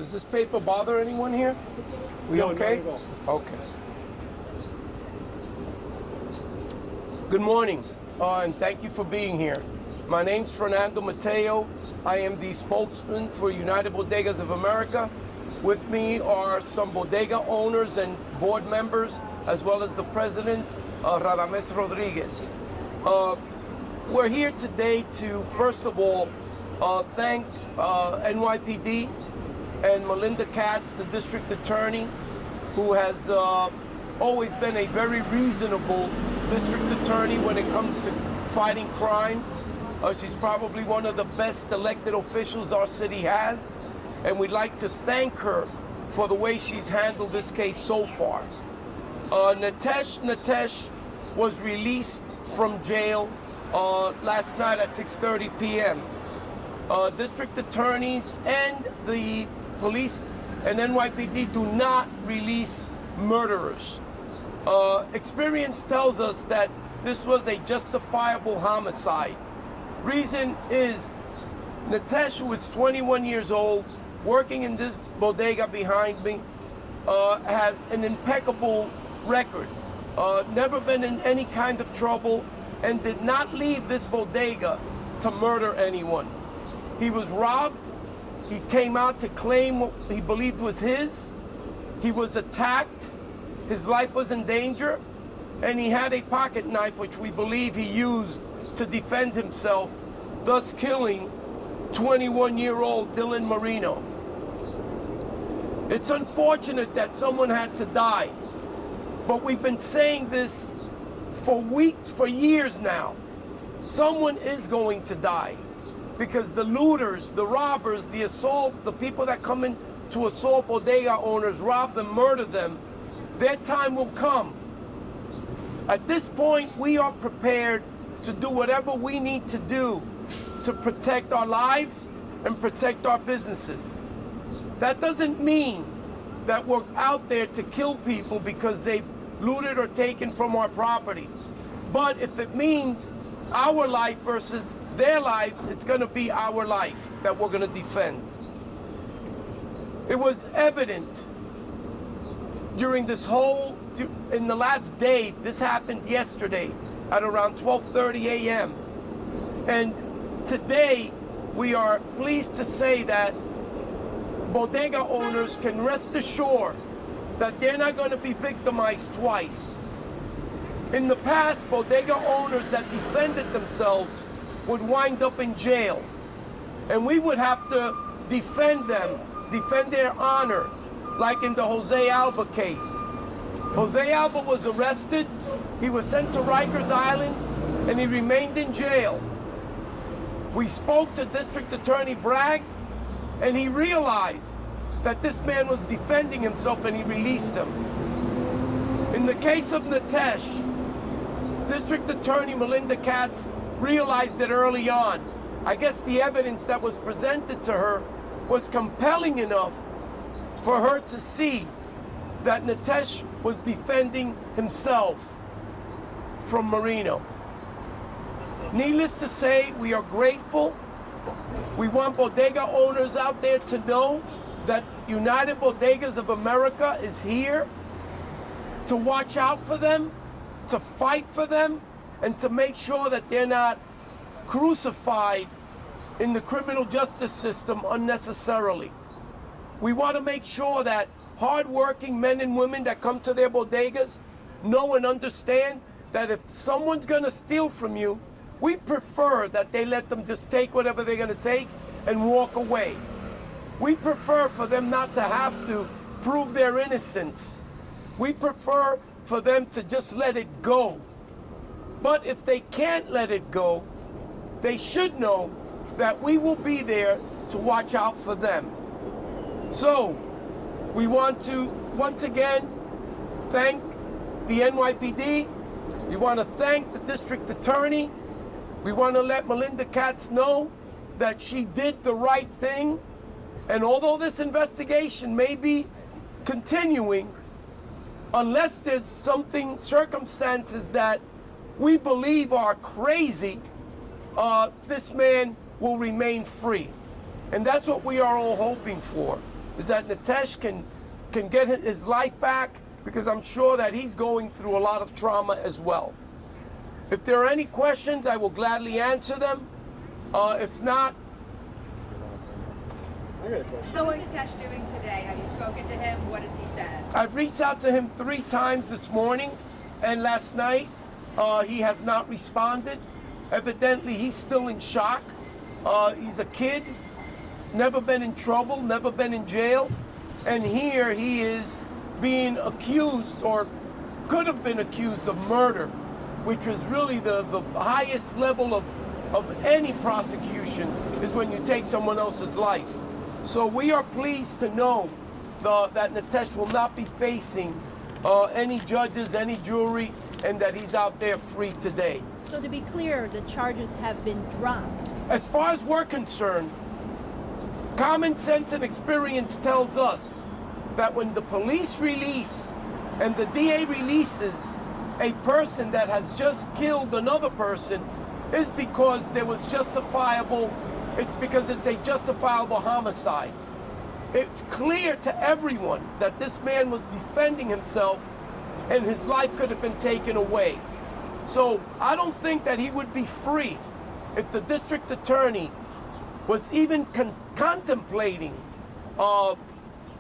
Does this paper bother anyone here? We No, okay? not at all. Okay. Good morning, and thank you for being here. My name's Fernando Mateo. I am the spokesman for United Bodegas of America. With me are some bodega owners and board members, as well as the president, Radames Rodriguez. We're here today to, first of all, thank NYPD and Melinda Katz, the district attorney, who has always been a very reasonable district attorney when it comes to fighting crime. She's probably one of the best elected officials our city has, and we'd like to thank her for the way she's handled this case so far. Natesh was released from jail last night at 6:30 p.m. District attorneys and the police and NYPD do not release murderers. Experience tells us that this was a justifiable homicide. Reason is Natesh, who is 21 years old, working in this bodega behind me, has an impeccable record. Never been in any kind of trouble and did not leave this bodega to murder anyone. He was robbed. He came out to claim what he believed was his. He was attacked. His life was in danger. And he had a pocket knife, which we believe he used to defend himself, thus killing 21-year-old Dylan Marino. It's unfortunate that someone had to die, but we've been saying this for weeks, for years now. Someone is going to die because the looters, the robbers, the assault, the people that come in to assault bodega owners, rob them, murder them, their time will come. At this point, we are prepared to do whatever we need to do to protect our lives and protect our businesses. That doesn't mean that we're out there to kill people because they've looted or taken from our property. But if it means our life versus their lives, it's going to be our life that we're going to defend. It was evident during this in the last day, this happened yesterday at around 12:30 a.m. And today, we are pleased to say that bodega owners can rest assured that they're not going to be victimized twice. In the past, bodega owners that defended themselves would wind up in jail. And we would have to defend them, defend their honor, like in the Jose Alba case. Jose Alba was arrested, he was sent to Rikers Island, and he remained in jail. We spoke to District Attorney Bragg, and he realized that this man was defending himself, and he released him. In the case of Natesh, District Attorney Melinda Katz realized it early on. I guess the evidence that was presented to her was compelling enough for her to see that Natesh was defending himself from Marino. Needless to say, we are grateful. We want bodega owners out there to know that United Bodegas of America is here to watch out for them, to fight for them, and to make sure that they're not crucified in the criminal justice system unnecessarily. We want to make sure that hardworking men and women that come to their bodegas know and understand that if someone's going to steal from you, we prefer that they let them just take whatever they're going to take and walk away. We prefer for them not to have to prove their innocence. We prefer for them to just let it go. But if they can't let it go, they should know that we will be there to watch out for them. So, we want to, once again, thank the NYPD. We want to thank the district attorney. We want to let Melinda Katz know that she did the right thing. And although this investigation may be continuing, unless there's circumstances that we believe are crazy, this man will remain free. And that's what we are all hoping for. is that Nitesh can get his life back, because I'm sure that he's going through a lot of trauma as well. If there are any questions, I will gladly answer them. If not... So what is Nitesh doing today? Have you spoken to him? What has he said? I've reached out to him 3 times this morning and last night. He has not responded. Evidently, he's still in shock. He's a kid, never been in trouble, never been in jail. And here he is being accused, or could have been accused, of murder, which was really the highest level of any prosecution, is when you take someone else's life. So we are pleased to know that Nitesh will not be facing any judges, any jury, and that he's out there free today. So to be clear, the charges have been dropped. As far as we're concerned, common sense and experience tells us that when the police release and the DA releases a person that has just killed another person, is because there was justifiable, it's because it's a justifiable homicide. It's clear to everyone that this man was defending himself and his life could have been taken away. So I don't think that he would be free if the district attorney was even contemplating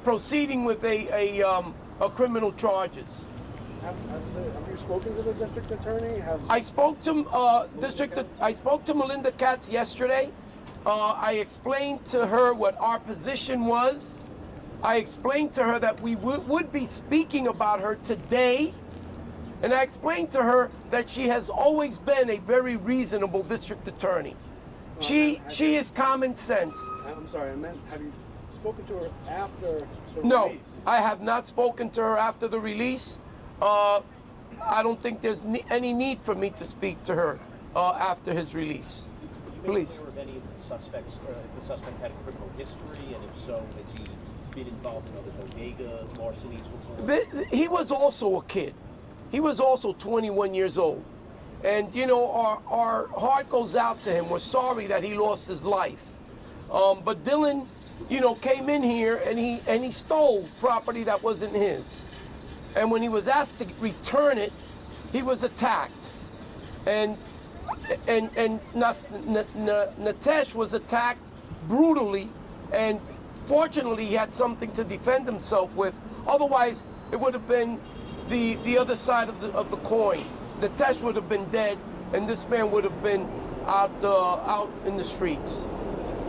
proceeding with a criminal charges. Have you spoken to the district attorney? I spoke to I spoke to Melinda Katz yesterday. I explained to her what our position was. I explained to her that we would be speaking about her today. And I explained to her that she has always been a very reasonable district attorney. She is common sense. I'm sorry, I meant, have you spoken to her after the release? No, I have not spoken to her after the release. I don't think there's any need for me to speak to her after his release. Please. Are you aware of any of the suspects, if the suspect had a criminal history, and if so, has he been involved in other bodega larcenies before? He was also a kid. He was also 21 years old. And, you know, our heart goes out to him. We're sorry that he lost his life. But Dylan, you know, came in here and he stole property that wasn't his. And when he was asked to return it, he was attacked. And Nitesh was attacked brutally, and fortunately he had something to defend himself with. Otherwise, it would have been the other side of the coin. Nitesh would have been dead, and this man would have been out in the streets.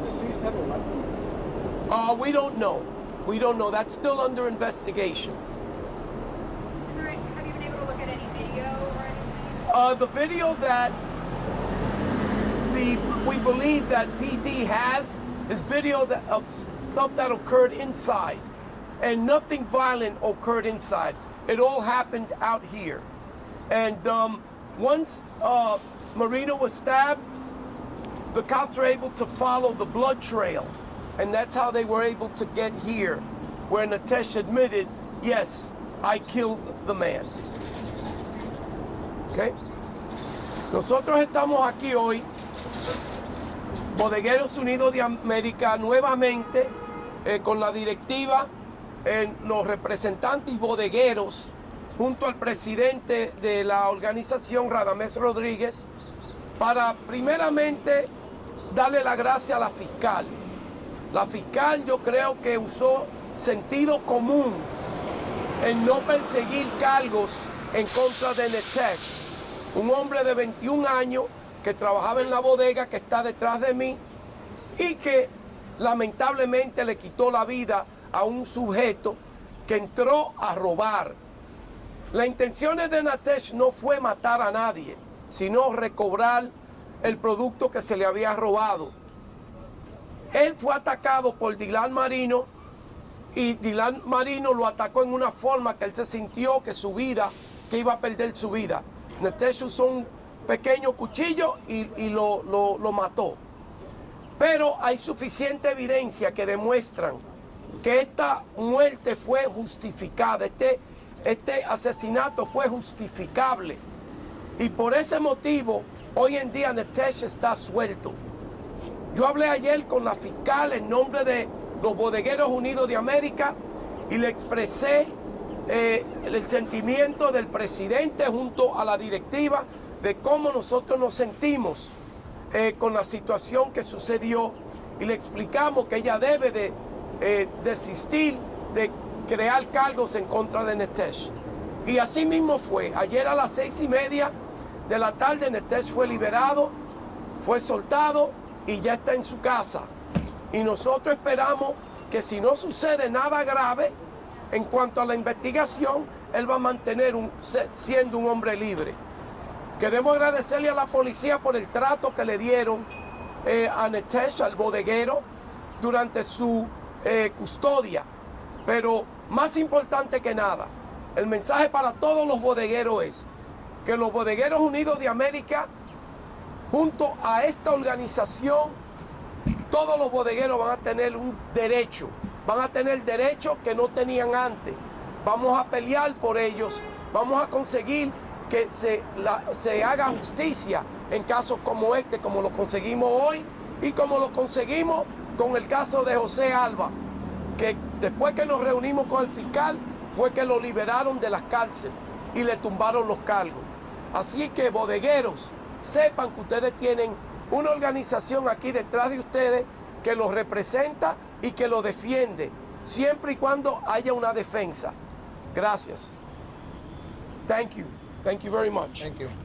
Deceased have a weapon? We don't know. We don't know. That's still under investigation. Have you been able to look at any video or anything? The video that we believe that PD has is video of stuff that occurred inside, and nothing violent occurred inside. It all happened out here. And once Marina was stabbed, the cops were able to follow the blood trail, and that's how they were able to get here, where Nitesh admitted, yes, I killed the man. Okay? Nosotros estamos aquí hoy, Bodegueros Unidos de América, nuevamente con la directiva, los representantes y bodegueros, junto al presidente de la organización, Radamés Rodríguez, para primeramente darle la gracia a la fiscal. La fiscal, yo creo que usó sentido común en no perseguir cargos en contra de Nitesh, un hombre de 21 años que trabajaba en la bodega que está detrás de mí y que lamentablemente le quitó la vida a un sujeto que entró a robar. La intención de Nitesh no fue matar a nadie, sino recobrar el producto que se le había robado. Él fue atacado por Dylan Marino, y Dylan Marino lo atacó en una forma que él se sintió que iba a perder su vida. Nitesh usó un pequeño cuchillo y lo mató. Pero hay suficiente evidencia que demuestran que esta muerte fue justificada, este asesinato fue justificable. Y por ese motivo, hoy en día Nitesh está suelto. Yo hablé ayer con la fiscal en nombre de los Bodegueros Unidos de América y le expresé el sentimiento del presidente junto a la directiva de cómo nosotros nos sentimos con la situación que sucedió y le explicamos que ella debe de desistir de crear cargos en contra de Netesh. Y así mismo fue. Ayer a las 6:30 de la tarde Netesh fue liberado, fue soltado y ya está en su casa. Y nosotros esperamos que si no sucede nada grave en cuanto a la investigación, él va a mantener siendo un hombre libre. Queremos agradecerle a la policía por el trato que le dieron a Netesh, al bodeguero, durante su custodia. Pero más importante que nada, el mensaje para todos los bodegueros es que los Bodegueros Unidos de América, junto a esta organización, todos los bodegueros van a tener un derecho, van a tener derechos que no tenían antes. Vamos a pelear por ellos, vamos a conseguir que se haga justicia en casos como este, como lo conseguimos hoy y como lo conseguimos con el caso de José Alba, que después que nos reunimos con el fiscal fue que lo liberaron de las cárceles y le tumbaron los cargos. Así que bodegueros, sepan que ustedes tienen una organización aquí detrás de ustedes que los representa y que los defiende, siempre y cuando haya una defensa. Gracias. Thank you. Thank you very much. Thank you.